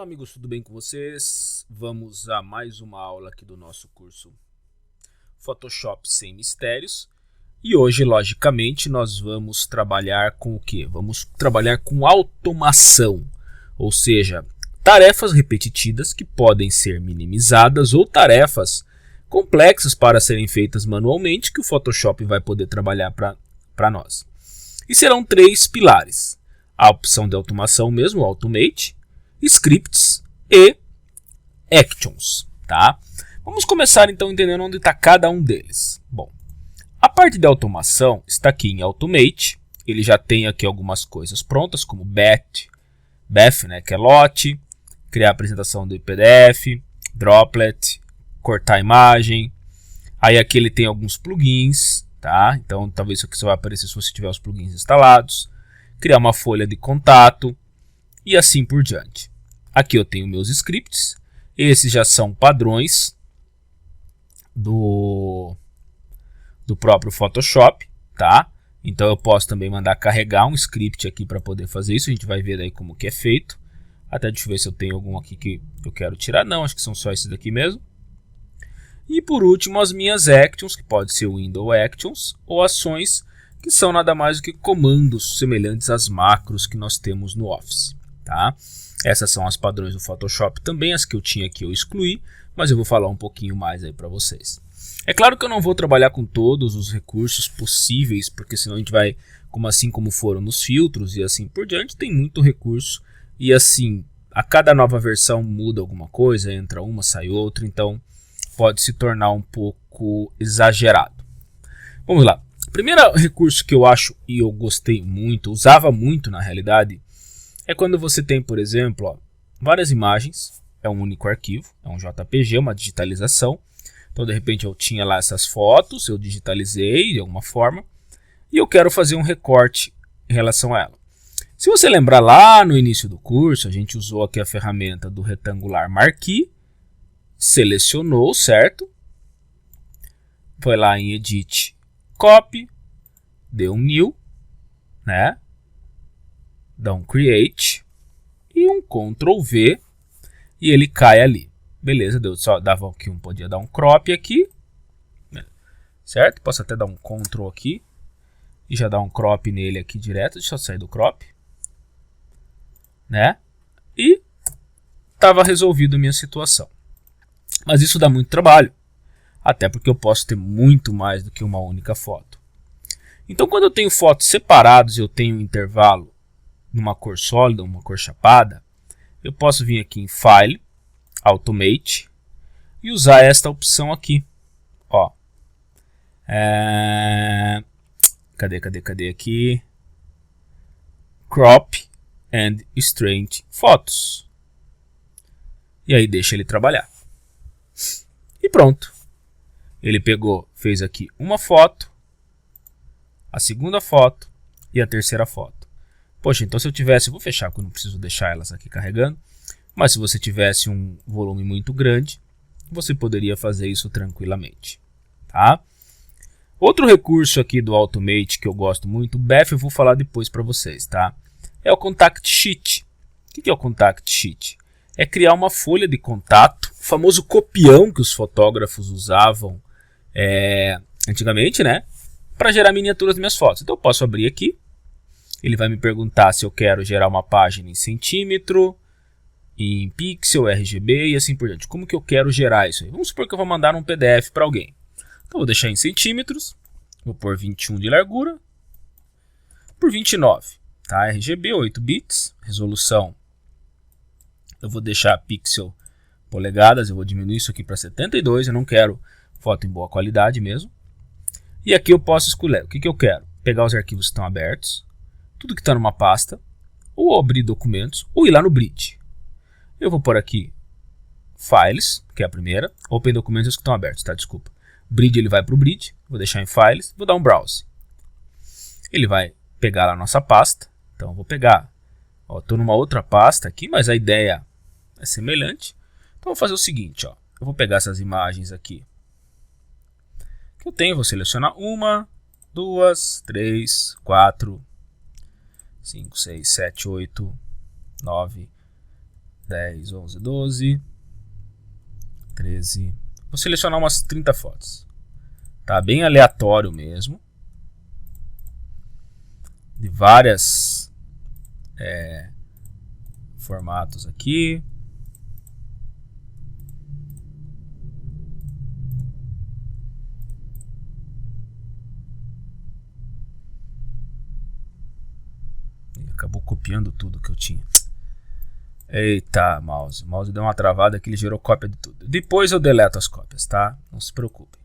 Olá amigos, tudo bem com vocês? Vamos a mais uma aula aqui do nosso curso Photoshop Sem Mistérios. E hoje, logicamente, nós vamos trabalhar com o quê? Vamos trabalhar com automação, ou seja, tarefas repetitivas que podem ser minimizadas ou tarefas complexas para serem feitas manualmente que o Photoshop vai poder trabalhar para nós. E serão três pilares: a opção de automação mesmo, o Automate, scripts e actions, tá? Vamos começar então entendendo onde está cada um deles. Bom, a parte de automação está aqui em Automate. Ele já tem aqui algumas coisas prontas, como Bath, né, que é lote, criar apresentação do PDF, Droplet, cortar a imagem. Aí aqui ele tem alguns plugins, tá? Então talvez isso aqui só vai aparecer se você tiver os plugins instalados. Criar uma folha de contato e assim por diante. Aqui eu tenho meus scripts. Esses já são padrões do próprio Photoshop, tá? Então eu posso também mandar carregar um script aqui para poder fazer isso. A gente vai ver daí como que é feito. Até deixa eu ver se eu tenho algum aqui que eu quero tirar. Não, acho que são só esses daqui mesmo. E por último as minhas actions, que pode ser window actions ou ações, que são nada mais do que comandos semelhantes às macros que nós temos no Office, tá? Essas são as padrões do Photoshop, também as que eu tinha aqui eu excluí, mas eu vou falar um pouquinho mais aí para vocês. É claro que eu não vou trabalhar com todos os recursos possíveis, porque senão a gente vai, assim como foram nos filtros e assim por diante, tem muito recurso e assim, a cada nova versão muda alguma coisa, entra uma, sai outra, então pode se tornar um pouco exagerado. Vamos lá. O primeiro recurso que eu acho e eu gostei muito, usava muito na realidade, é quando você tem, por exemplo, ó, várias imagens, é um único arquivo, é um JPG, uma digitalização. Então, de repente, eu tinha lá essas fotos, eu digitalizei de alguma forma, e eu quero fazer um recorte em relação a ela. Se você lembrar lá no início do curso, a gente usou aqui a ferramenta do retangular Marquee, selecionou, certo? Foi lá em Edit, Copy, deu um New, né? Dá um Create e um Ctrl V e ele cai ali. Beleza, deu só dava aqui podia dar um crop aqui, certo? Posso até dar um Ctrl aqui e já dar um crop nele aqui direto. Deixa eu sair do crop, né? E estava resolvido a minha situação. Mas isso dá muito trabalho, até porque eu posso ter muito mais do que uma única foto. Então, quando eu tenho fotos separadas e eu tenho um intervalo numa cor sólida, uma cor chapada, eu posso vir aqui em File, Automate e usar esta opção aqui, ó. Cadê aqui? Crop and Straight Photos. E aí deixa ele trabalhar. E pronto. Ele pegou, fez aqui uma foto, a segunda foto e a terceira foto. Poxa, então se eu tivesse, vou fechar porque eu não preciso deixar elas aqui carregando, mas se você tivesse um volume muito grande, você poderia fazer isso tranquilamente, tá? Outro recurso aqui do Automate que eu gosto muito, o Bath eu vou falar depois para vocês, tá? É o Contact Sheet. O que é o Contact Sheet? É criar uma folha de contato, o famoso copião que os fotógrafos usavam antigamente, né? Para gerar miniaturas das minhas fotos. Então eu posso abrir aqui. Ele vai me perguntar se eu quero gerar uma página em centímetro, em pixel, RGB e assim por diante. Como que eu quero gerar isso aí? Vamos supor que eu vou mandar um PDF para alguém. Então, vou deixar em centímetros. Vou pôr 21 de largura por 29. Tá? RGB, 8 bits. Resolução, eu vou deixar pixel polegadas. Eu vou diminuir isso aqui para 72. Eu não quero foto em boa qualidade mesmo. E aqui eu posso escolher o que eu quero. Pegar os arquivos que estão abertos, tudo que está numa pasta, ou abrir documentos, ou ir lá no Bridge. Eu vou pôr aqui Files, que é a primeira, Open Documentos que estão abertos, tá? Desculpa. Bridge, ele vai para o Bridge, vou deixar em Files, vou dar um Browse. Ele vai pegar lá a nossa pasta, então eu vou pegar, estou numa outra pasta aqui, mas a ideia é semelhante. Então eu vou fazer o seguinte, ó, eu vou pegar essas imagens aqui que eu tenho, vou selecionar 1, 2, 3, 4, 5, 6, 7, 8, 9, 10, 11, 12, 13. Vou selecionar umas 30 fotos. Tá bem aleatório mesmo. De várias formatos aqui. E acabou copiando tudo que eu tinha. Eita, mouse. O mouse deu uma travada que ele gerou cópia de tudo. Depois eu deleto as cópias, tá? Não se preocupem.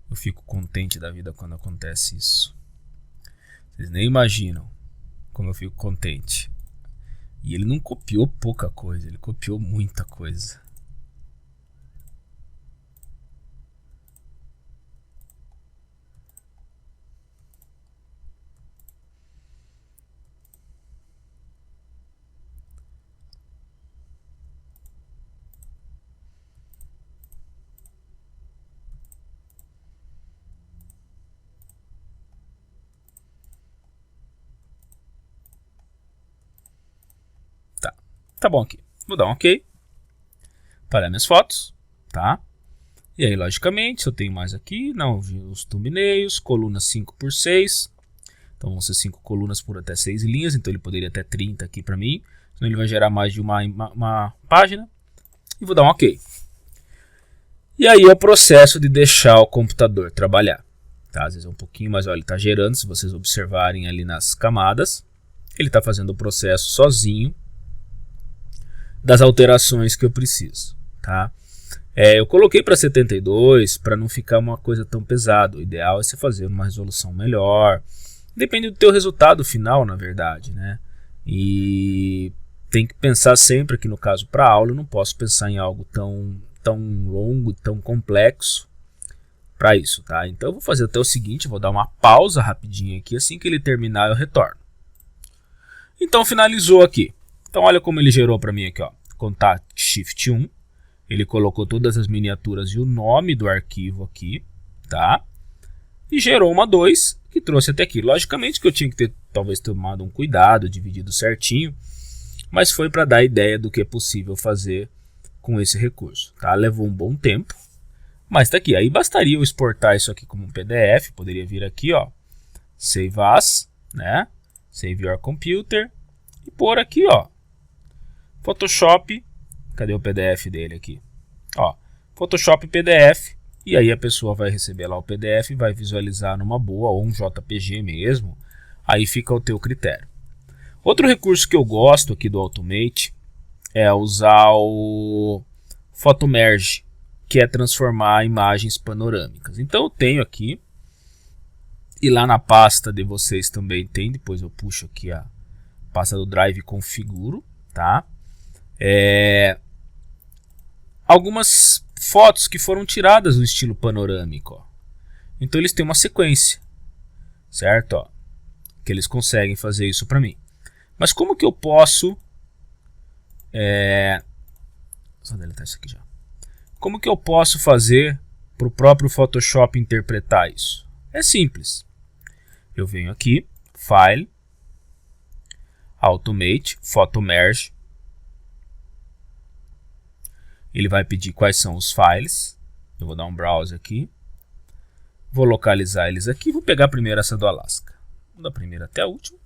Eu fico contente da vida quando acontece isso. Vocês nem imaginam como eu fico contente. E ele não copiou pouca coisa, ele copiou muita coisa. Tá bom aqui. Vou dar um OK. Para minhas fotos, tá? E aí, logicamente, se eu tenho mais aqui, não, os thumbnails, coluna 5x6. Então vão ser 5 colunas por até 6 linhas, então ele poderia até 30 aqui para mim. Senão ele vai gerar mais de uma página. E vou dar um OK. E aí é o processo de deixar o computador trabalhar. Tá? Às vezes é um pouquinho, mas olha, ele está gerando, se vocês observarem ali nas camadas. Ele está fazendo o processo sozinho das alterações que eu preciso, tá? Eu coloquei para 72 para não ficar uma coisa tão pesada. O ideal é você fazer uma resolução melhor. Depende do teu resultado final, na verdade, né? E tem que pensar sempre que no caso para aula eu não posso pensar em algo tão longo, tão complexo para isso, tá? Então eu vou fazer até o seguinte, vou dar uma pausa rapidinho aqui, assim que ele terminar eu retorno. Então finalizou aqui. Então olha como ele gerou para mim aqui, ó. Contact Shift 1. Ele colocou todas as miniaturas e o nome do arquivo aqui, tá? E gerou uma 2 que trouxe até aqui. Logicamente que eu tinha que ter talvez tomado um cuidado, dividido certinho, mas foi para dar ideia do que é possível fazer com esse recurso, tá? Levou um bom tempo, mas tá aqui. Aí bastaria eu exportar isso aqui como um PDF, poderia vir aqui, ó, Save As, né? Save Your Computer e pôr aqui, ó, Photoshop, cadê o PDF dele aqui? Ó, Photoshop PDF, e aí a pessoa vai receber lá o PDF, vai visualizar numa boa, ou um JPG mesmo, aí fica ao teu critério. Outro recurso que eu gosto aqui do Automate é usar o Photomerge, que é transformar imagens panorâmicas. Então eu tenho aqui, e lá na pasta de vocês também tem, depois eu puxo aqui a pasta do Drive e configuro, tá? Algumas fotos que foram tiradas no estilo panorâmico, ó. Então eles têm uma sequência, certo? Ó, que eles conseguem fazer isso para mim. Mas como que eu posso só deletar isso aqui já. Como que eu posso fazer para o próprio Photoshop interpretar isso? É simples. Eu venho aqui, File, Automate, Photomerge. Ele vai pedir quais são os files. Eu vou dar um browse aqui. Vou localizar eles aqui. Vou pegar primeiro essa do Alaska. Vou da primeira até a última.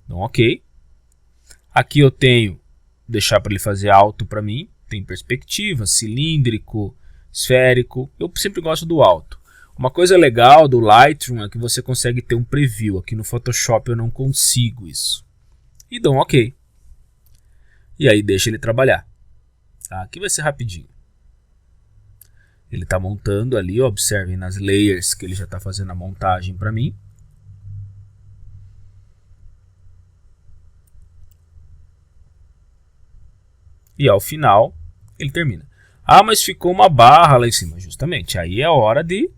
Dou um OK. Aqui eu tenho, deixar para ele fazer alto para mim. Tem perspectiva, cilíndrico, esférico. Eu sempre gosto do alto. Uma coisa legal do Lightroom é que você consegue ter um preview. Aqui no Photoshop eu não consigo isso. E dou um OK. E aí deixa ele trabalhar. Tá? Aqui vai ser rapidinho. Ele está montando ali, observem nas layers que ele já está fazendo a montagem para mim. E ao final ele termina. Ah, mas ficou uma barra lá em cima. Justamente, aí é hora de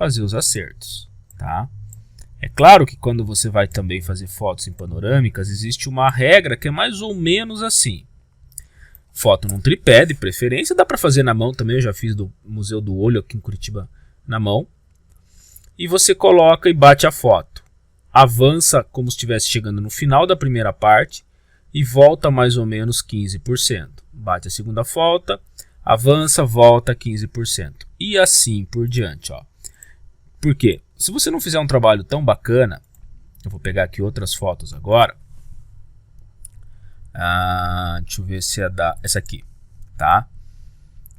fazer os acertos, tá? É claro que quando você vai também fazer fotos em panorâmicas, existe uma regra que é mais ou menos assim. Foto num tripé, de preferência, dá para fazer na mão também, eu já fiz do Museu do Olho aqui em Curitiba na mão. E você coloca e bate a foto. Avança como se estivesse chegando no final da primeira parte e volta mais ou menos 15%. Bate a segunda foto, avança, volta 15%. E assim por diante, ó. Por quê? Se você não fizer um trabalho tão bacana, eu vou pegar aqui outras fotos agora. Deixa eu ver se é essa aqui, tá?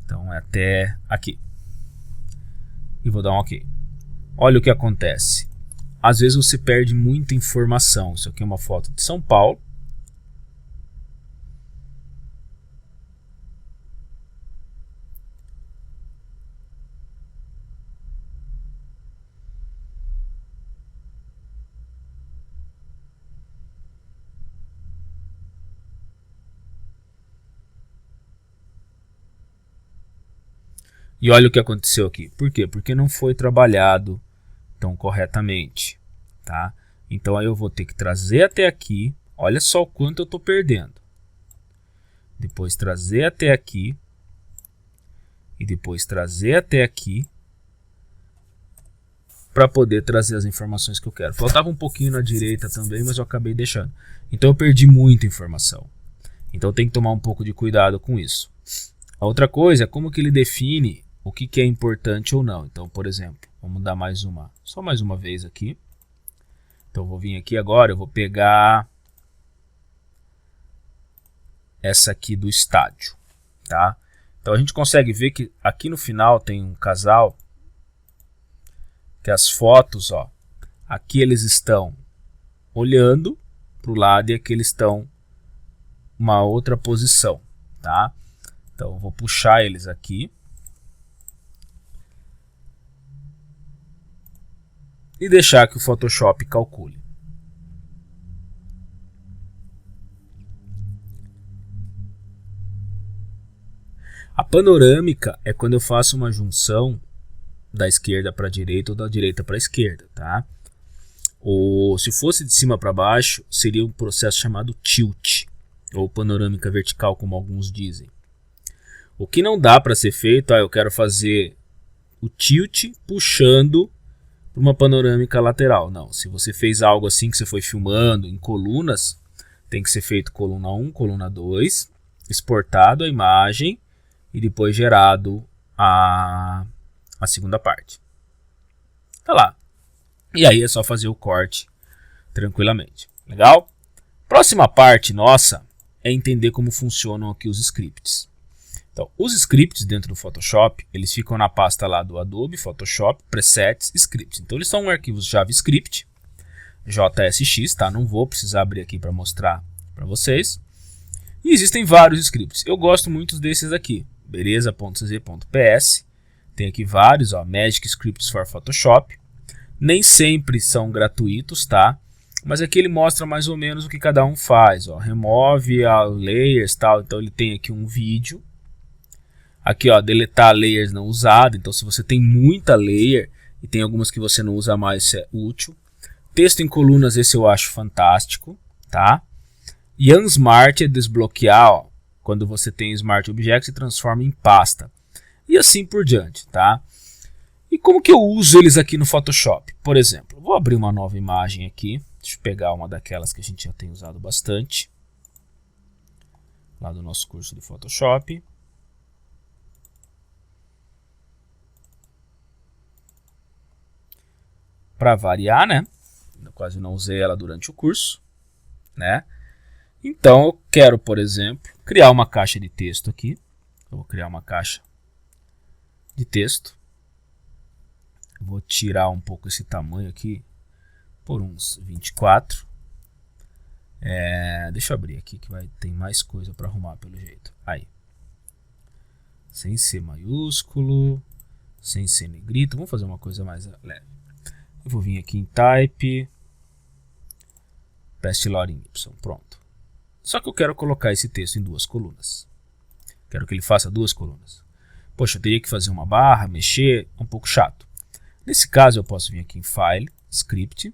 Então é até aqui. E vou dar um OK. Olha o que acontece. Às vezes você perde muita informação. Isso aqui é uma foto de São Paulo. E olha o que aconteceu aqui. Por quê? Porque não foi trabalhado tão corretamente, tá? Então aí eu vou ter que trazer até aqui. Olha só o quanto eu estou perdendo. Depois trazer até aqui. E depois trazer até aqui. Para poder trazer as informações que eu quero. Faltava um pouquinho na direita também, mas eu acabei deixando. Então eu perdi muita informação. Então tem que tomar um pouco de cuidado com isso. A outra coisa é como que ele define o que é importante ou não. Então, por exemplo, vamos dar só mais uma vez aqui. Então, eu vou vir aqui agora, eu vou pegar essa aqui do estádio, tá? Então, a gente consegue ver que aqui no final tem um casal, que as fotos, ó, aqui eles estão olhando para o lado e aqui eles estão uma outra posição, tá? Então, eu vou puxar eles aqui. E deixar que o Photoshop calcule. A panorâmica é quando eu faço uma junção da esquerda para a direita ou da direita para a esquerda, tá? Ou se fosse de cima para baixo, seria um processo chamado tilt, ou panorâmica vertical, como alguns dizem. O que não dá para ser feito, eu quero fazer o tilt puxando uma panorâmica lateral. Não, se você fez algo assim que você foi filmando em colunas, tem que ser feito coluna 1, coluna 2, exportado a imagem e depois gerado a segunda parte. Tá lá. E aí é só fazer o corte tranquilamente. Legal? Próxima parte nossa é entender como funcionam aqui os scripts. Então, os scripts dentro do Photoshop, eles ficam na pasta lá do Adobe Photoshop, Presets, Scripts. Então, eles são arquivos JavaScript, JSX, tá? Não vou precisar abrir aqui para mostrar para vocês. E existem vários scripts. Eu gosto muito desses aqui, beleza.cz.ps. Tem aqui vários, ó, Magic Scripts for Photoshop. Nem sempre são gratuitos, tá? Mas aqui ele mostra mais ou menos o que cada um faz, ó. Remove a layers, tal. Então, ele tem aqui um vídeo. Aqui, ó, deletar layers não usadas. Então, se você tem muita layer e tem algumas que você não usa mais, isso é útil. Texto em colunas, esse eu acho fantástico, tá? E Unsmart é desbloquear, ó, quando você tem Smart Object, se transforma em pasta. E assim por diante, tá? E como que eu uso eles aqui no Photoshop? Por exemplo, vou abrir uma nova imagem aqui. Deixa eu pegar uma daquelas que a gente já tem usado bastante. Lá do nosso curso de Photoshop. Para variar, né? Eu quase não usei ela durante o curso, né? Então eu quero, por exemplo, criar uma caixa de texto aqui. Eu vou criar uma caixa de texto. Eu vou tirar um pouco esse tamanho aqui por uns 24. Deixa eu abrir aqui que tem mais coisa para arrumar pelo jeito. Aí. Sem ser maiúsculo, sem ser negrito. Vamos fazer uma coisa mais leve. Eu vou vir aqui em Type, Paste Loading Y, pronto. Só que eu quero colocar esse texto em duas colunas. Quero que ele faça duas colunas. Poxa, eu teria que fazer uma barra, mexer, um pouco chato. Nesse caso, eu posso vir aqui em File, Script, e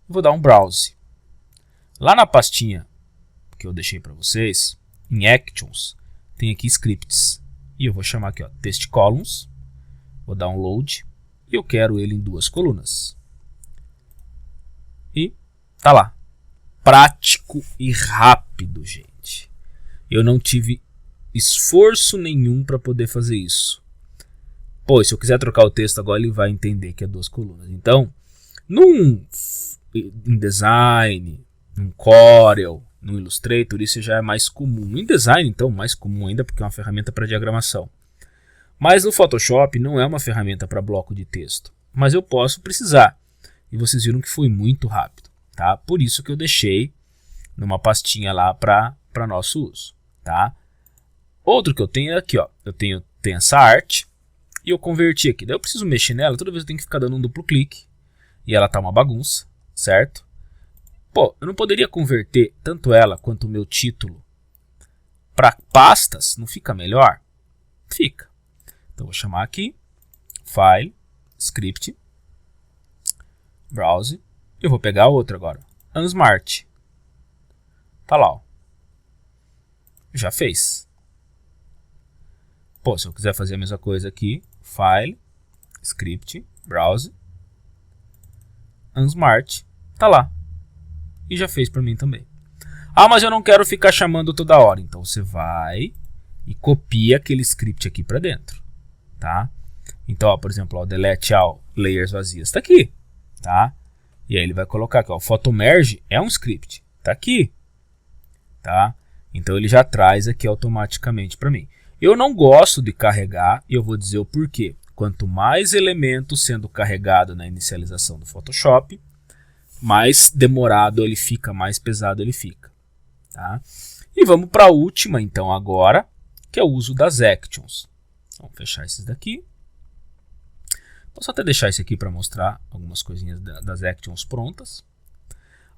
vou dar um Browse. Lá na pastinha que eu deixei para vocês, em Actions, tem aqui Scripts. E eu vou chamar aqui, ó, Test Columns, vou dar um Load, e eu quero ele em 2 colunas. E tá lá. Prático e rápido, gente. Eu não tive esforço nenhum para poder fazer isso. Pô, se eu quiser trocar o texto agora, ele vai entender que é 2 colunas. Então, num InDesign, num Corel, no Illustrator, isso já é mais comum. No InDesign, então, mais comum ainda, porque é uma ferramenta para diagramação. Mas no Photoshop não é uma ferramenta para bloco de texto. Mas eu posso precisar. E vocês viram que foi muito rápido. Tá? Por isso que eu deixei numa pastinha lá para nosso uso. Tá? Outro que eu tenho é aqui, ó. Eu tenho essa arte e eu converti aqui. Daí eu preciso mexer nela, toda vez eu tenho que ficar dando um duplo clique. E ela tá uma bagunça, certo? Pô, eu não poderia converter tanto ela quanto o meu título para pastas? Não fica melhor? Fica. Então eu vou chamar aqui, File, Script, Browse. Eu vou pegar outro agora, Unsmart. Tá lá, ó. Já fez. Pô, se eu quiser fazer a mesma coisa aqui, File, Script, Browse, Unsmart, tá lá. E já fez para mim também. Ah, mas eu não quero ficar chamando toda hora. Então você vai e copia aquele script aqui para dentro, tá? Então, ó, por exemplo, o Delete All Layers Vazias tá aqui, tá? E aí ele vai colocar aqui, ó, Photomerge é um script, tá aqui, tá? Então ele já traz aqui automaticamente para mim. Eu não gosto de carregar e eu vou dizer o porquê. Quanto mais elementos sendo carregado na inicialização do Photoshop, mais demorado ele fica, mais pesado ele fica. Tá? E vamos para a última, então, agora, que é o uso das Actions. Vamos fechar esses daqui. Posso até deixar esse aqui para mostrar algumas coisinhas das Actions prontas.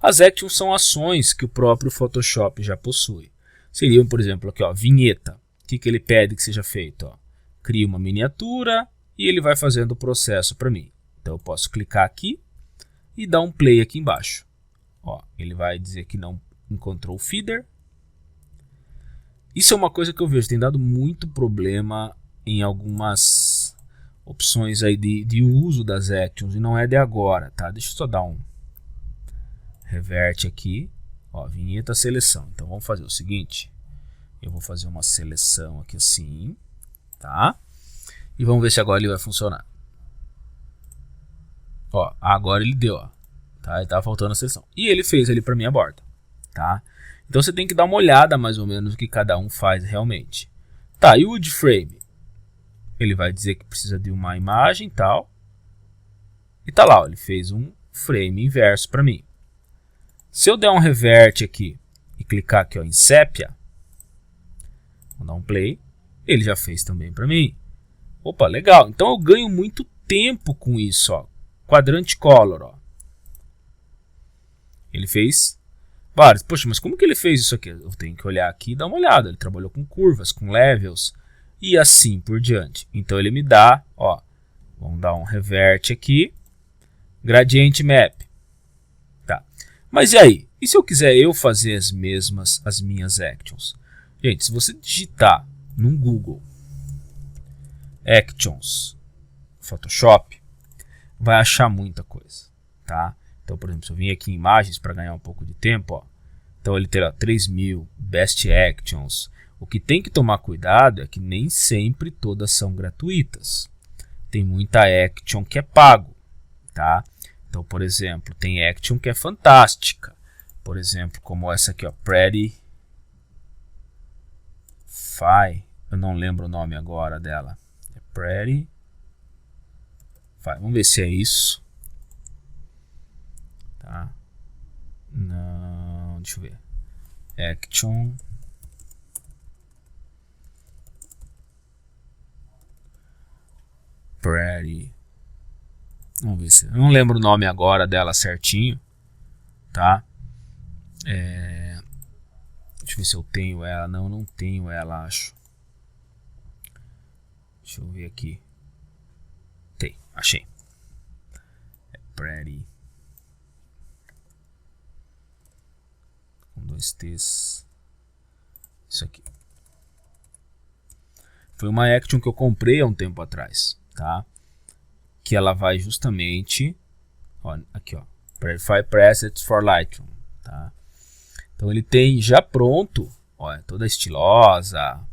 As Actions são ações que o próprio Photoshop já possui. Seriam, por exemplo, aqui, ó, vinheta. O que ele pede que seja feito? Ó? Cria uma miniatura e ele vai fazendo o processo para mim. Então eu posso clicar aqui e dar um play aqui embaixo. Ó, ele vai dizer que não encontrou o feeder. Isso é uma coisa que eu vejo, tem dado muito problema em algumas opções aí de uso das Actions, e não é de agora, tá? Deixa eu só dar um revert aqui, ó, vinheta seleção. Então vamos fazer o seguinte, eu vou fazer uma seleção aqui assim, tá? E vamos ver se agora ele vai funcionar. Ó, agora ele deu, ó. Tá? Ele tava faltando a seleção. E ele fez ali para minha borda, tá? Então você tem que dar uma olhada mais ou menos o que cada um faz realmente. Tá, e o wood frame? Ele vai dizer que precisa de uma imagem e tal. E tá lá, ó, ele fez um frame inverso para mim. Se eu der um revert aqui e clicar aqui, ó, em sépia, vou dar um play, ele já fez também para mim. Opa, legal. Então eu ganho muito tempo com isso, ó. Quadrante color, ó. Ele fez vários. Poxa, mas como que ele fez isso aqui? Eu tenho que olhar aqui e dar uma olhada. Ele trabalhou com curvas, com levels e assim por diante. Então ele me dá, ó, vamos dar um revert aqui, gradient map. Tá. Mas e aí? E se eu quiser eu fazer as minhas actions? Gente, se você digitar no Google Actions Photoshop, vai achar muita coisa, tá? Então, por exemplo, se eu vim aqui em imagens para ganhar um pouco de tempo, ó, então ele terá 3000 Best Actions. O que tem que tomar cuidado é que nem sempre todas são gratuitas. Tem muita action que é pago, tá? Então, por exemplo, tem action que é fantástica. Por exemplo, como essa aqui, ó, Pretty Fi. Eu não lembro o nome agora dela. É Pretty Fi. Vamos ver se é isso. Tá? Não, deixa eu ver. Action. Pretty. Vamos ver se. Eu não lembro o nome agora dela certinho. Tá? Deixa eu ver se eu tenho ela. Não, não tenho ela, acho. Deixa eu ver aqui. Tem, achei. pretty. Com 2 T's. Isso aqui. Foi uma action que eu comprei há um tempo atrás, tá? Que ela vai justamente, ó, aqui, ó, Verify Presets for Lightroom, tá? Então ele tem já pronto, ó, é toda estilosa,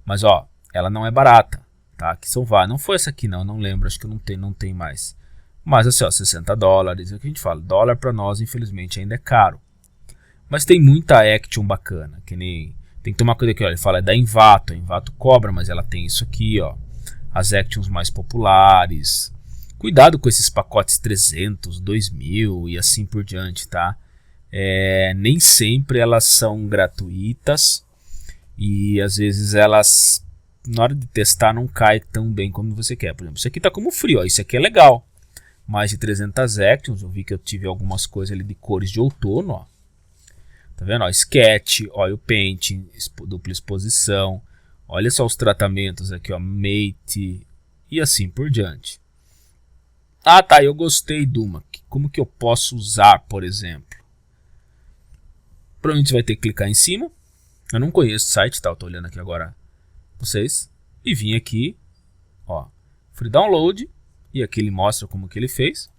mas ó, ela não é barata, tá? Aqui são várias, não foi essa aqui não lembro, acho que não tem mais. Mas assim, ó, $60, é o que a gente fala, dólar para nós infelizmente ainda é caro. Mas tem muita action bacana, que nem, tem que tomar cuidado aqui, ó, ele fala é da Envato, a Envato cobra, mas ela tem isso aqui, ó, as actions mais populares. Cuidado com esses pacotes 300, 2000 e assim por diante, tá? Nem sempre elas são gratuitas e às vezes elas, na hora de testar, não cai tão bem como você quer. Por exemplo, isso aqui tá como free, ó, isso aqui é legal. Mais de 300 actions, eu vi que eu tive algumas coisas ali de cores de outono, ó. Tá vendo? Ó, sketch, oil painting, dupla exposição. Olha só os tratamentos aqui, ó, mate e assim por diante. Ah, tá, eu gostei de uma. Como que eu posso usar, por exemplo? Provavelmente você vai ter que clicar em cima. Eu não conheço o site, tá? Eu tô olhando aqui agora vocês. E vim aqui, ó, free download. E aqui ele mostra como que ele fez.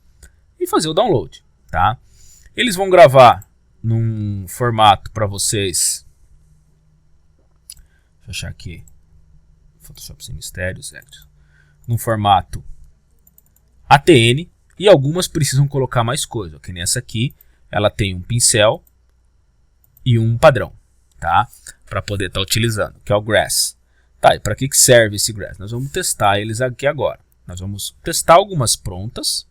E fazer o download, tá? Eles vão gravar num formato para vocês. Deixa eu achar aqui. Photoshop sem mistérios, num formato ATN, e algumas precisam colocar mais coisa, que nessa aqui ela tem um pincel e um padrão, tá? Para poder estar utilizando, que é o Grass. Tá, e para que serve esse Grass? Nós vamos testar eles aqui agora. Nós vamos testar algumas prontas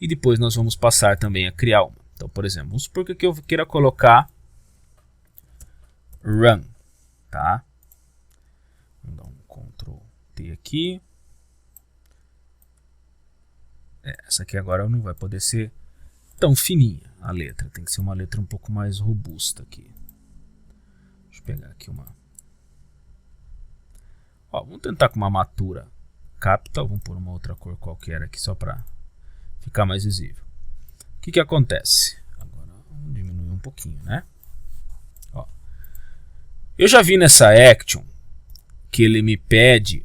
e depois nós vamos passar também a criar uma. Então, por exemplo, vamos supor que eu queira colocar Run, tá? Vamos dar um Ctrl T aqui. Essa aqui agora não vai poder ser tão fininha a letra. Tem que ser uma letra um pouco mais robusta aqui. Deixa eu pegar aqui uma. Ó, vamos tentar com uma Matura Capital. Vamos pôr uma outra cor qualquer aqui só para ficar mais visível. O que acontece? Agora vamos diminuir um pouquinho, né? Ó. Eu já vi nessa action que ele me pede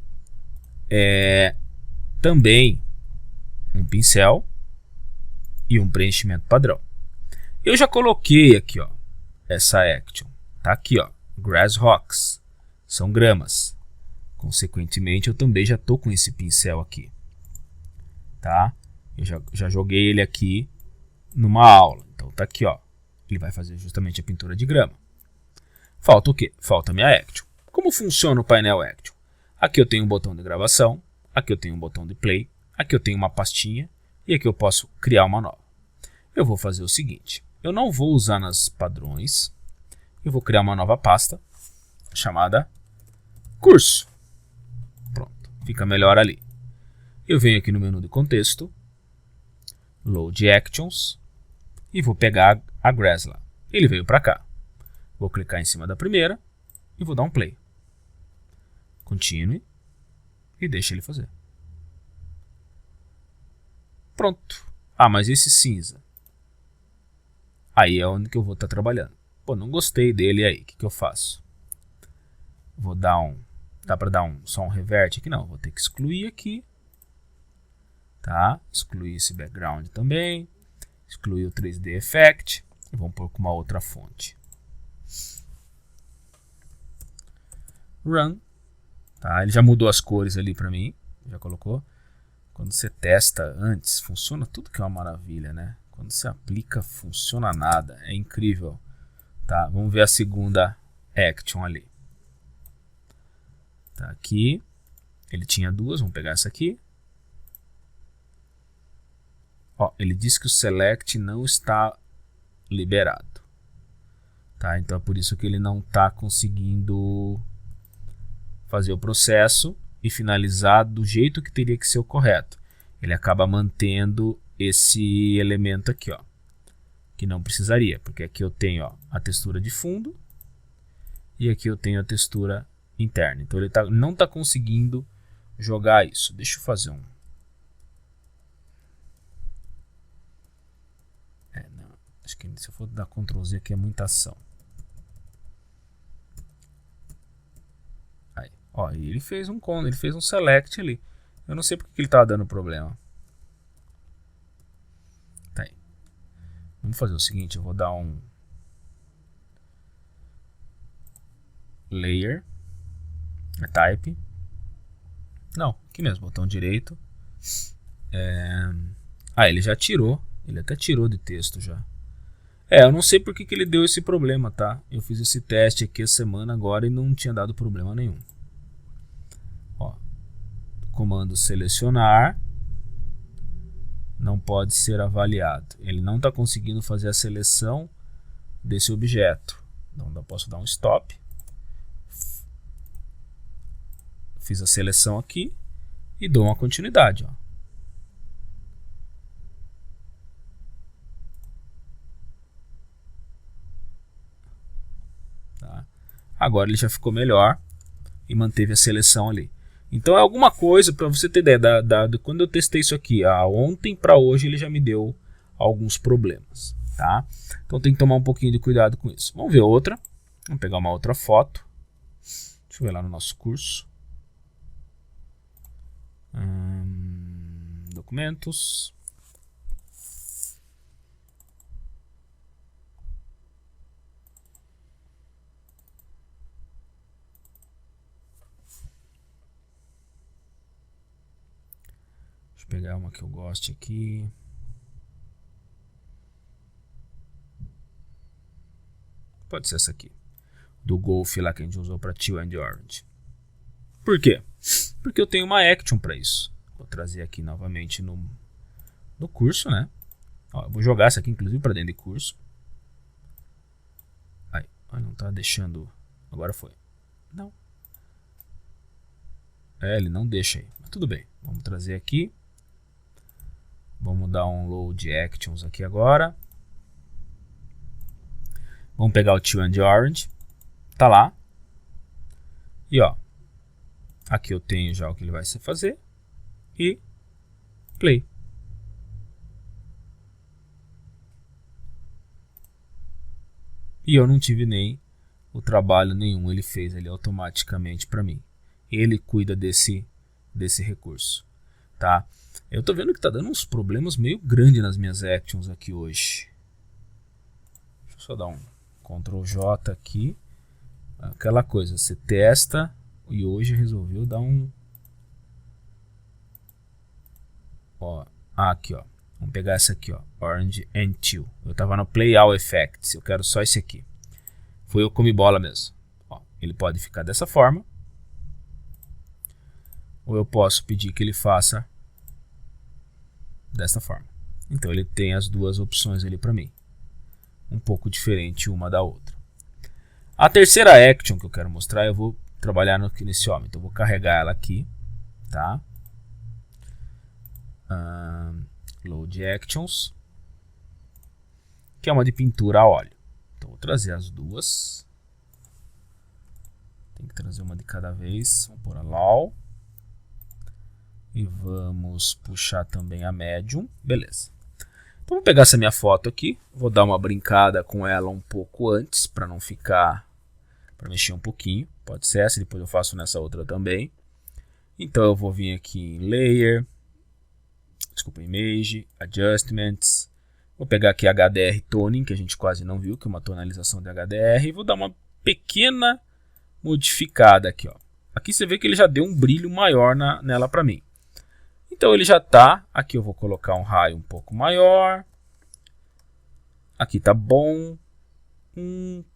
também um pincel e um preenchimento padrão. Eu já coloquei aqui, ó, essa action. Tá aqui, ó, Grass Rocks. São gramas. Consequentemente, eu também já tô com esse pincel aqui. Tá? Eu já joguei ele aqui numa aula. Então tá aqui, ó. Ele vai fazer justamente a pintura de grama. Falta o quê? Falta a minha action. Como funciona o painel action? Aqui eu tenho um botão de gravação. Aqui eu tenho um botão de play. Aqui eu tenho uma pastinha. E aqui eu posso criar uma nova. Eu vou fazer o seguinte. Eu não vou usar nas padrões. Eu vou criar uma nova pasta chamada curso. Pronto. Fica melhor ali. Eu venho aqui no menu de contexto. Load Actions. E vou pegar a Grass lá. Ele veio para cá. Vou clicar em cima da primeira. E vou dar um play. Continue. E deixa ele fazer. Pronto. Ah, mas esse cinza. Aí é onde que eu vou estar trabalhando. Pô, não gostei dele aí. O que eu faço? Vou dar um... Dá para dar só um revert aqui? Não, vou ter que excluir aqui. Tá? Excluir esse background também. Excluir o 3D Effect. E vamos pôr com uma outra fonte. Run. Tá? Ele já mudou as cores ali para mim. Já colocou. Quando você testa antes, funciona tudo que é uma maravilha, né? Quando você aplica, funciona nada. É incrível. Tá? Vamos ver a segunda action ali. Tá aqui. Ele tinha duas. Vamos pegar essa aqui. Ó, ele diz que o select não está liberado. Tá? Então é por isso que ele não está conseguindo fazer o processo e finalizar do jeito que teria que ser o correto. Ele acaba mantendo esse elemento aqui, ó, que não precisaria, porque aqui eu tenho, ó, a textura de fundo e aqui eu tenho a textura interna. Então ele não está conseguindo jogar isso. Deixa eu fazer Acho que se eu for dar Ctrl Z aqui é muita ação. Aí, ó, ele fez um select ali. Eu não sei porque que ele estava dando problema. Tá aí. Vamos fazer o seguinte, eu vou dar um layer, type. Não, aqui mesmo, botão direito. Ele já tirou. Ele até tirou de texto já. Eu não sei porque que ele deu esse problema, tá? Eu fiz esse teste aqui a semana agora e não tinha dado problema nenhum. Ó, comando selecionar. Não pode ser avaliado. Ele não está conseguindo fazer a seleção desse objeto. Então eu posso dar um stop. Fiz a seleção aqui e dou uma continuidade. Ó. Tá. Agora ele já ficou melhor e manteve a seleção ali. Então é alguma coisa, para você ter ideia, quando eu testei isso aqui, ontem para hoje ele já me deu alguns problemas. Tá? Então tem que tomar um pouquinho de cuidado com isso. Vamos ver outra. Vamos pegar uma outra foto. Deixa eu ver lá no nosso curso. Documentos. Deixa eu pegar uma que eu goste aqui. Pode ser essa aqui. Do Golf lá que a gente usou para Teal and Orange. Por quê? Porque eu tenho uma action para isso. Vou trazer aqui novamente no curso, né? Ó, eu vou jogar essa aqui inclusive para dentro de curso. Aí, não tá deixando. Agora foi. Não. Ele não deixa aí. Mas tudo bem. Vamos trazer aqui. Vamos dar um load actions aqui agora. Vamos pegar o Teal and Orange. Tá lá. E ó. Aqui eu tenho já o que ele vai se fazer. E play. E eu não tive nem o trabalho nenhum. Ele fez ele automaticamente para mim. Ele cuida desse recurso. Tá? Eu tô vendo que tá dando uns problemas meio grandes nas minhas actions aqui hoje. Deixa eu só dar um Ctrl J aqui. Aquela coisa, você testa e hoje resolveu dar um... Ó, aqui ó, vamos pegar essa aqui ó, Orange and Teal. Eu tava no Play All Effects, eu quero só esse aqui. Foi eu comi bola mesmo. Ó, ele pode ficar dessa forma. Ou eu posso pedir que ele faça desta forma. Então ele tem as duas opções ali para mim. Um pouco diferente uma da outra. A terceira action que eu quero mostrar, eu vou trabalhar nesse homem. Então eu vou carregar ela aqui, tá? Load Actions, que é uma de pintura a óleo. Então vou trazer as duas. Tem que trazer uma de cada vez. Vamos pôr a Allow. E vamos puxar também a Medium. Beleza. Então vou pegar essa minha foto aqui. Vou dar uma brincada com ela um pouco antes, para não ficar... para mexer um pouquinho. Pode ser essa, depois eu faço nessa outra também. Então eu vou vir aqui em Layer. Desculpa, Image, Adjustments. Vou pegar aqui HDR Toning, que a gente quase não viu, que é uma tonalização de HDR. E vou dar uma pequena modificada aqui. Ó. Aqui você vê que ele já deu um brilho maior nela para mim. Então ele já está. Aqui eu vou colocar um raio um pouco maior. Aqui tá bom.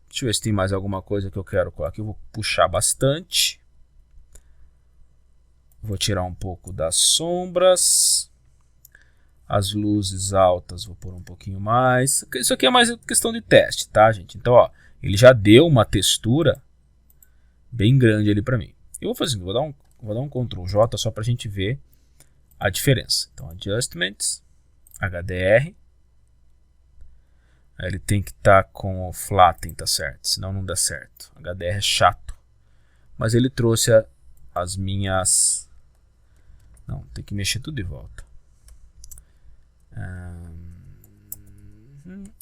Deixa eu ver se tem mais alguma coisa que eu quero colocar. Aqui eu vou puxar bastante. Vou tirar um pouco das sombras. As luzes altas vou pôr um pouquinho mais. Isso aqui é mais questão de teste, tá, gente? Então, ó, ele já deu uma textura bem grande ali para mim. Eu vou fazer, vou dar um Ctrl J só para a gente ver a diferença. Então, Adjustments, HDR. Ele tem que estar com o Flatten, tá certo? Senão não dá certo. HDR é chato. Mas ele trouxe as minhas... Não, tem que mexer tudo de volta.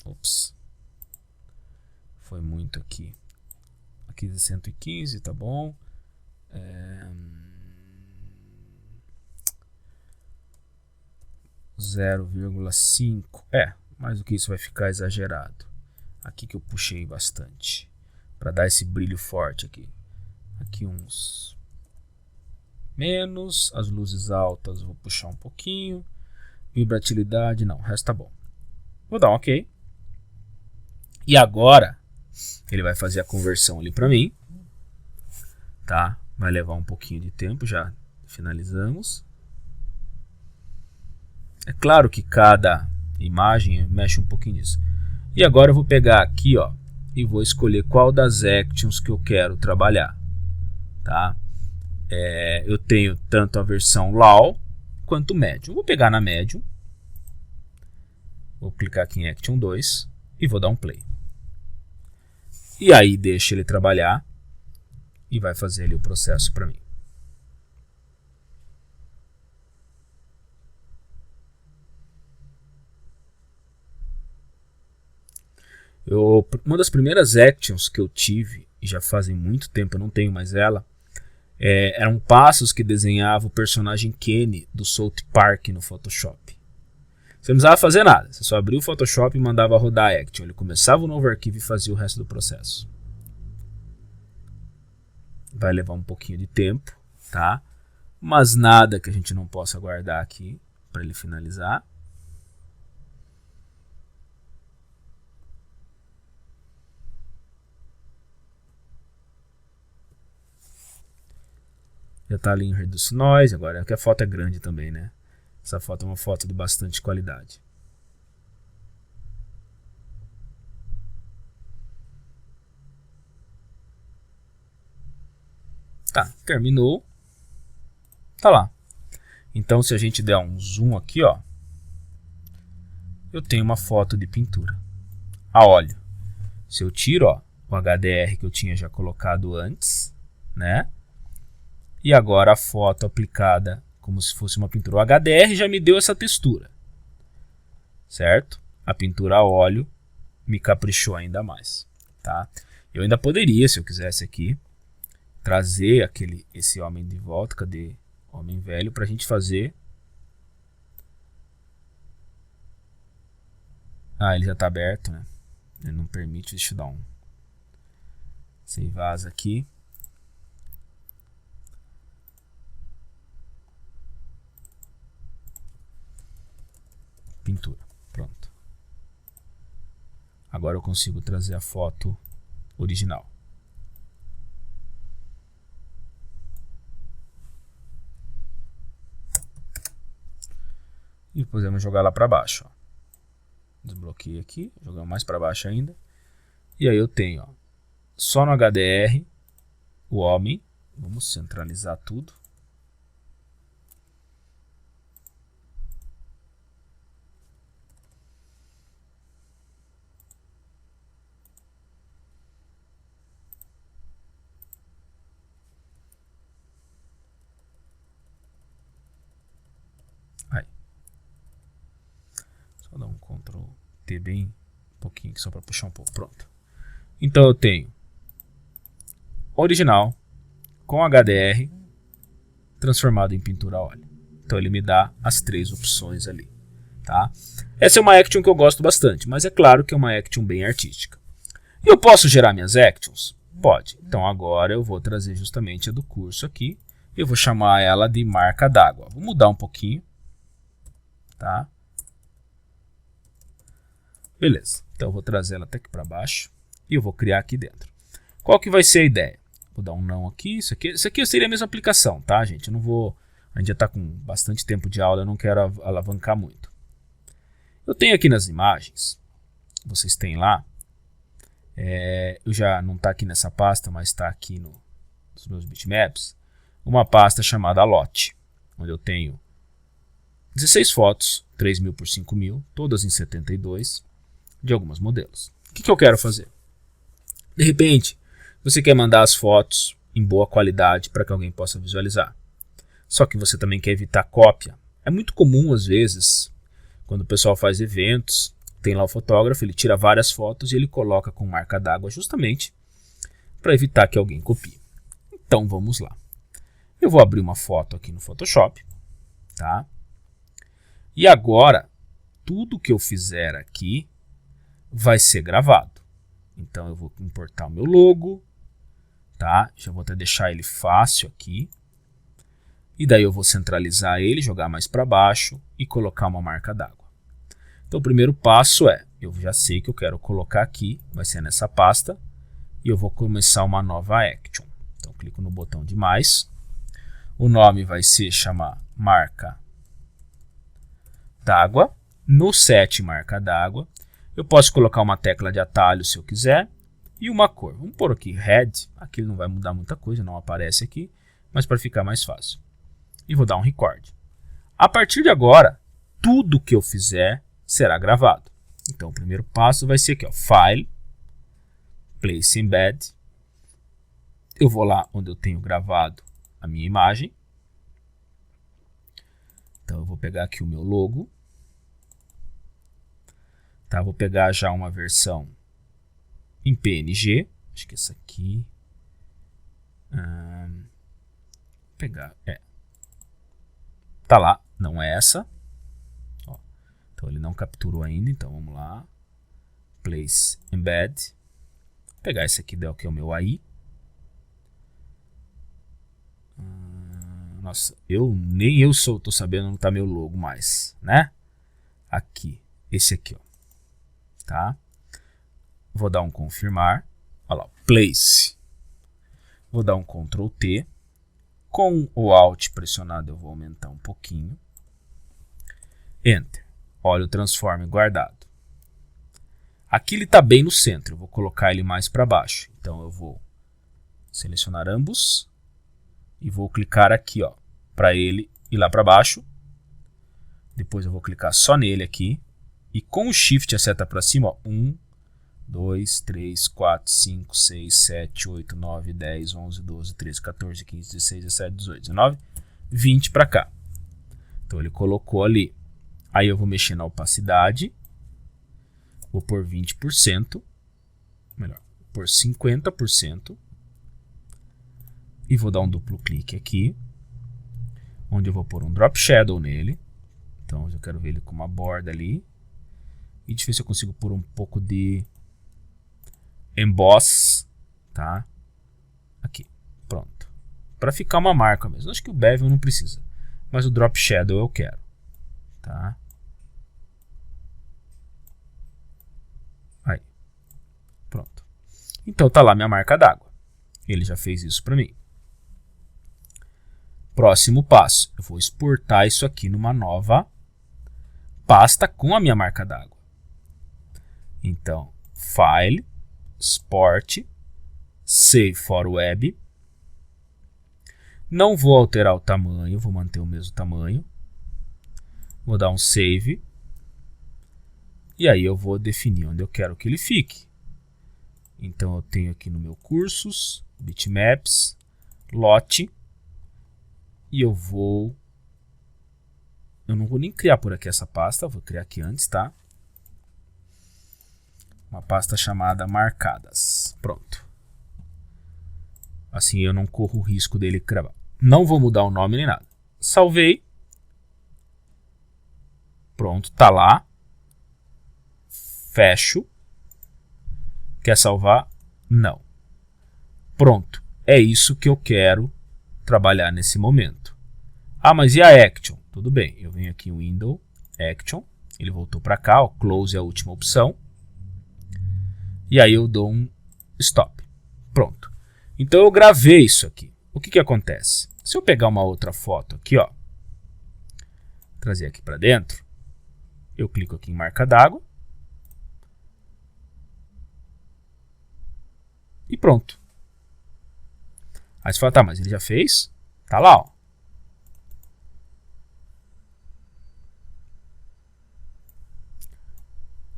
Ops. Foi muito aqui. Aqui de 115, tá bom. 0,5. Mais do que isso vai ficar exagerado. Aqui que eu puxei bastante. Para dar esse brilho forte aqui. Aqui uns menos. As luzes altas eu vou puxar um pouquinho. Vibratilidade, não. O resto tá bom. Vou dar um OK. E agora ele vai fazer a conversão ali para mim. Tá? Vai levar um pouquinho de tempo. Já finalizamos. É claro que cada imagem mexe um pouquinho nisso. E agora eu vou pegar aqui, ó, e vou escolher qual das actions que eu quero trabalhar. Tá? Eu tenho tanto a versão Low quanto Medium. Vou pegar na Medium. Vou clicar aqui em Action 2 e vou dar um Play. E aí deixa ele trabalhar e vai fazer ali o processo para mim. Uma das primeiras actions que eu tive, e já fazem muito tempo, eu não tenho mais ela, eram passos que desenhava o personagem Kenny do South Park no Photoshop. Você não precisava fazer nada, você só abria o Photoshop e mandava rodar a action. Ele começava um novo arquivo e fazia o resto do processo. Vai levar um pouquinho de tempo, tá? Mas nada que a gente não possa guardar aqui para ele finalizar. Já está ali em Reduce Noise, agora é que a foto é grande também, né? Essa foto é uma foto de bastante qualidade. Tá, terminou. Tá lá. Então se a gente der um zoom aqui, ó, eu tenho uma foto de pintura a óleo. Se eu tiro, ó, o HDR que eu tinha já colocado antes, né? E agora a foto aplicada como se fosse uma pintura. O HDR já me deu essa textura, certo? A pintura a óleo me caprichou ainda mais, tá? Eu ainda poderia, se eu quisesse aqui, trazer esse homem de volta. Cadê? Homem velho, pra gente fazer. Ele já tá aberto, né? Ele não permite. Deixa eu dar um save as aqui. Pintura, pronto. Agora eu consigo trazer a foto original. E podemos jogar lá para baixo, ó. Desbloqueei aqui, jogar mais para baixo ainda. E aí eu tenho, ó, só no HDR o homem. Vamos centralizar tudo. Só dar um Ctrl T bem um pouquinho aqui, só para puxar um pouco. Pronto. Então eu tenho original com HDR transformado em pintura a óleo. Então ele me dá as três opções ali, tá? Essa é uma action que eu gosto bastante, mas é claro que é uma action bem artística. E eu posso gerar minhas actions? Pode. Então agora eu vou trazer justamente a do curso aqui. Eu vou chamar ela de marca d'água. Vou mudar um pouquinho, tá? Beleza. Então eu vou trazer ela até aqui para baixo e eu vou criar aqui dentro. Qual que vai ser a ideia? Vou dar um não aqui. Isso aqui seria a mesma aplicação, tá, gente? Eu não vou... A gente já está com bastante tempo de aula, eu não quero alavancar muito. Eu tenho aqui nas imagens, vocês têm lá, eu já não está aqui nessa pasta, mas está aqui nos meus bitmaps, uma pasta chamada Lot, onde eu tenho 16 fotos, 3000 por 5000, todas em 72, de alguns modelos. O que eu quero fazer? De repente, você quer mandar as fotos em boa qualidade para que alguém possa visualizar. Só que você também quer evitar cópia. É muito comum, às vezes, quando o pessoal faz eventos, tem lá o fotógrafo, ele tira várias fotos e ele coloca com marca d'água justamente para evitar que alguém copie. Então vamos lá. Eu vou abrir uma foto aqui no Photoshop, tá? E agora, tudo que eu fizer aqui vai ser gravado. Então eu vou importar o meu logo, tá? Já vou até deixar ele fácil aqui. E daí eu vou centralizar ele, jogar mais para baixo e colocar uma marca d'água. Então o primeiro passo é, eu já sei que eu quero colocar aqui, vai ser nessa pasta, e eu vou começar uma nova action. Então clico no botão de mais. O nome vai ser chamar marca d'água. No set marca d'água, eu posso colocar uma tecla de atalho se eu quiser e uma cor. Vamos pôr aqui red, aqui não vai mudar muita coisa, não aparece aqui, mas para ficar mais fácil. E vou dar um record. A partir de agora, tudo que eu fizer será gravado. Então o primeiro passo vai ser aqui, ó, File, Place Embed. Eu vou lá onde eu tenho gravado a minha imagem. Então eu vou pegar aqui o meu logo. Tá, vou pegar já uma versão em PNG. Acho que essa aqui. Vou pegar. Tá lá, não é essa. Ó, então ele não capturou ainda. Então vamos lá. Place Embed. Vou pegar esse aqui, que é o meu AI. Nossa, nem eu tô sabendo onde tá meu logo mais, né? Aqui, esse aqui, ó. Tá? Vou dar um confirmar. Olha lá, place. Vou dar um Ctrl T. Com o Alt pressionado eu vou aumentar um pouquinho. Enter. Olha o transforme guardado. Aqui ele está bem no centro. Eu vou colocar ele mais para baixo. Então eu vou selecionar ambos. E vou clicar aqui, ó, para ele ir lá para baixo. Depois eu vou clicar só nele aqui. E com o Shift a seta para cima, ó, 1, 2, 3, 4, 5, 6, 7, 8, 9, 10, 11, 12, 13, 14, 15, 16, 17, 18, 19, 20 para cá. Então ele colocou ali. Aí eu vou mexer na opacidade. Vou pôr 20%. Melhor, vou pôr 50%. E vou dar um duplo clique aqui. Onde eu vou pôr um Drop Shadow nele. Então eu quero ver ele com uma borda ali. E deixa eu ver se eu consigo pôr um pouco de emboss, tá? Aqui, pronto. Para ficar uma marca mesmo. Acho que o bevel não precisa, mas o Drop Shadow eu quero, tá? Aí, pronto. Então tá lá minha marca d'água. Ele já fez isso para mim. Próximo passo, eu vou exportar isso aqui numa nova pasta com a minha marca d'água. Então, File, Export, Save for Web. Não vou alterar o tamanho, vou manter o mesmo tamanho. Vou dar um Save. E aí eu vou definir onde eu quero que ele fique. Então eu tenho aqui no meu Cursos, Bitmaps, Lote. E eu não vou nem criar por aqui essa pasta, vou criar aqui antes, tá? Uma pasta chamada Marcadas. Pronto. Assim eu não corro o risco dele cravar. Não vou mudar o nome nem nada. Salvei. Pronto, tá lá. Fecho. Quer salvar? Não. Pronto. É isso que eu quero trabalhar nesse momento. Ah, mas e a Action? Tudo bem. Eu venho aqui em Window, Action. Ele voltou para cá. Ó, Close é a última opção. E aí eu dou um Stop. Pronto. Então eu gravei isso aqui. O que acontece? Se eu pegar uma outra foto aqui, ó, trazer aqui para dentro, eu clico aqui em marca d'água. E pronto. Aí você fala, tá, mas ele já fez? Tá lá, ó.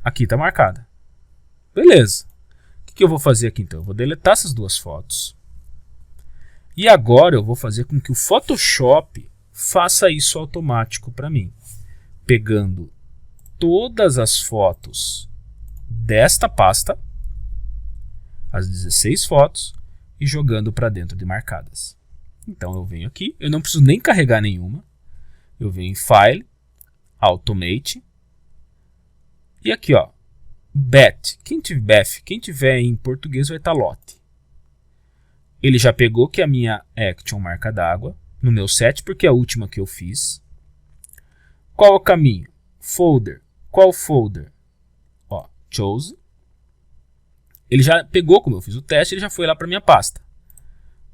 Aqui tá marcada. Beleza. O que eu vou fazer aqui então? Eu vou deletar essas duas fotos. E agora eu vou fazer com que o Photoshop faça isso automático para mim. Pegando todas as fotos desta pasta, as 16 fotos, e jogando para dentro de marcadas. Então eu venho aqui, eu não preciso nem carregar nenhuma, eu venho em File, Automate, e aqui ó, Batch, quem tiver em português vai estar Lot. Ele já pegou que a minha Action marca d'água no meu set, porque é a última que eu fiz. Qual é o caminho? Folder. Qual folder? Ó, Chose. Ele já pegou, como eu fiz o teste, ele já foi lá para minha pasta.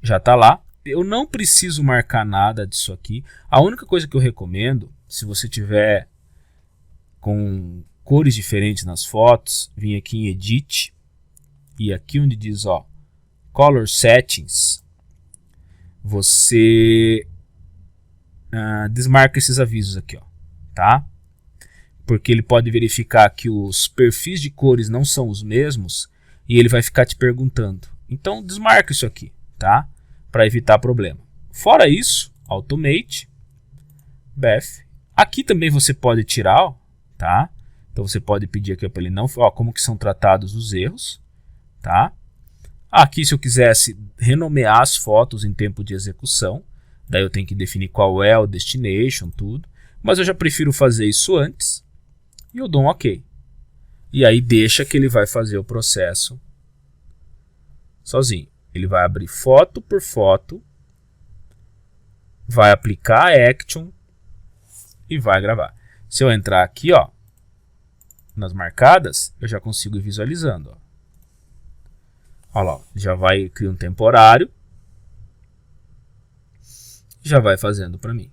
Já está lá. Eu não preciso marcar nada disso aqui. A única coisa que eu recomendo, se você tiver com cores diferentes nas fotos, vim aqui em Edit e aqui onde diz ó, Color Settings, você desmarca esses avisos aqui, ó, tá? Porque ele pode verificar que os perfis de cores não são os mesmos e ele vai ficar te perguntando. Então desmarca isso aqui, tá? Para evitar problema. Fora isso, Automate, Bath. Aqui também você pode tirar, ó, tá? Então você pode pedir aqui para ele não, ó, como que são tratados os erros, tá? Aqui se eu quisesse renomear as fotos em tempo de execução, daí eu tenho que definir qual é o destination, tudo. Mas eu já prefiro fazer isso antes e eu dou um OK. E aí deixa que ele vai fazer o processo sozinho. Ele vai abrir foto por foto, vai aplicar a Action e vai gravar. Se eu entrar aqui, ó, nas marcadas, eu já consigo ir visualizando. Ó. Olha lá, já vai criar um temporário, já vai fazendo para mim.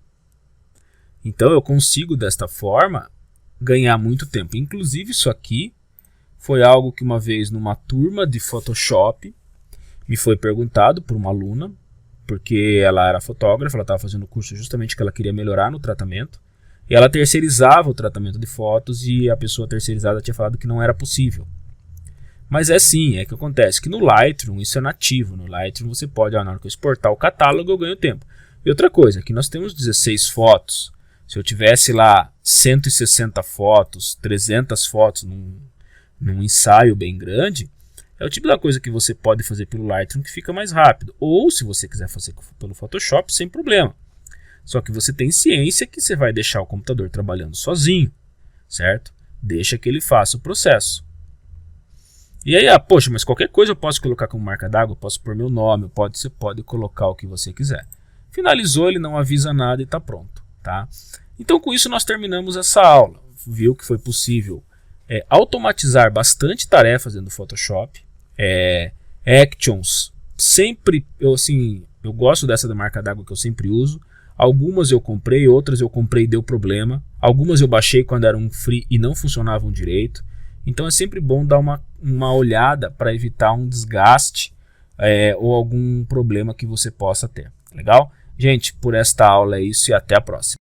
Então eu consigo desta forma ganhar muito tempo. Inclusive isso aqui foi algo que uma vez numa turma de Photoshop me foi perguntado por uma aluna, porque ela era fotógrafa, ela estava fazendo o curso justamente que ela queria melhorar no tratamento, e ela terceirizava o tratamento de fotos e a pessoa terceirizada tinha falado que não era possível. Mas é sim, é que acontece que no Lightroom isso é nativo, no Lightroom você pode, na hora que eu exportar o catálogo eu ganho tempo. E outra coisa, aqui nós temos 16 fotos, se eu tivesse lá 160 fotos, 300 fotos num ensaio bem grande, é o tipo da coisa que você pode fazer pelo Lightroom que fica mais rápido. Ou se você quiser fazer pelo Photoshop, sem problema. Só que você tem ciência que você vai deixar o computador trabalhando sozinho, certo? Deixa que ele faça o processo. E aí, poxa, mas qualquer coisa eu posso colocar como marca d'água, eu posso pôr meu nome, você pode colocar o que você quiser. Finalizou, ele não avisa nada e está pronto, tá? Então com isso nós terminamos essa aula. Viu que foi possível automatizar bastante tarefas dentro do Photoshop. Actions, sempre, eu gosto dessa da marca d'água que eu sempre uso. Algumas eu comprei, outras eu comprei e deu problema. Algumas eu baixei quando eram free e não funcionavam direito. Então é sempre bom dar uma olhada para evitar um desgaste ou algum problema que você possa ter. Legal? Gente, por esta aula é isso e até a próxima.